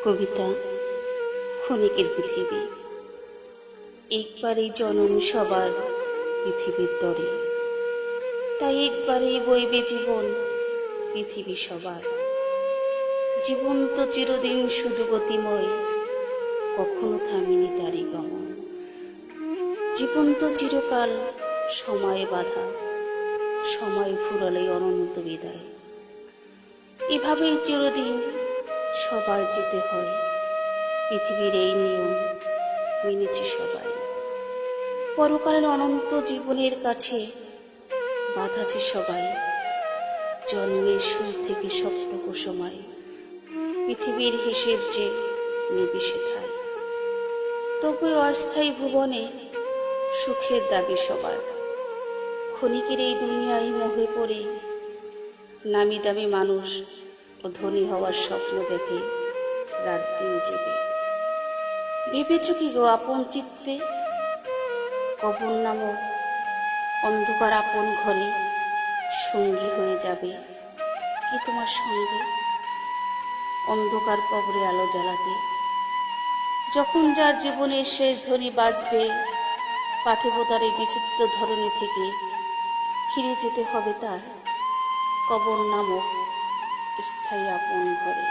কবিতা ক্ষণিকের পৃথিবী। একবারই জনম সবার পৃথিবীর তরে, তাই একবারেই বইবে জীবন পৃথিবী সবার। জীবন তো চিরদিন শুধু গতিময়, কখনো থামিনি তারই গমন। জীবন তো চিরকাল সময়ে বাধা, সময় ফুরালে অনন্ত বিদায়। এভাবেই চিরদিন সবার যেতে হয়, পৃথিবীর এই নিয়ম মেনেছে সবাই। পরকালের অনন্ত জীবনের কাছে বাঁধাছে সবাই, জন্মের শুরু থেকে সবটুকু সময় পৃথিবীর হিসেব যে নেবে সেথায়। তবুও অস্থায়ী ভুবনে সুখের দাবি সবার। ক্ষণিকের এই দুনিয়ায় মোহে পড়ে নামি দামি মানুষ ও ধনী হওয়ার স্বপ্ন দেখে রাত দিন জেগে। ভেবেছ কি গো আপন চিত্তে, কবর নামক অন্ধকার আপন ঘরে সঙ্গী হয়ে যাবে কি তোমার সঙ্গে? অন্ধকার কবরে আলো জ্বালাতে যখন যার জীবনের শেষ ধ্বনি বাজবে, পাঠিব তার এই বিচিত্র ধরনী থেকে ফিরে যেতে হবে তার কবর নামক স্থায়ী আপন ঘরে।